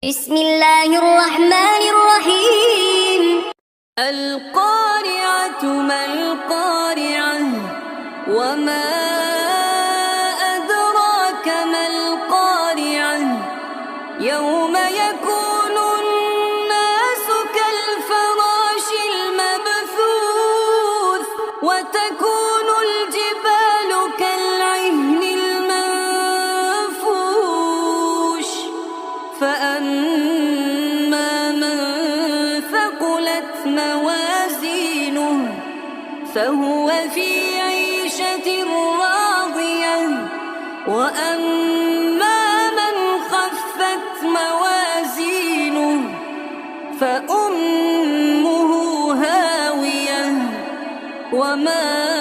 بسم الله الرحمن الرحيم. القارعة ما القارعة وما أدراك ما القارعة يوم يكون الناس كالفراش المبثوث وتكون الجبال كالعهن المنفوش فأما من ثقلت موازينه فهو في عيشة راضية وأما من خفت موازينه فأمه هاوية وما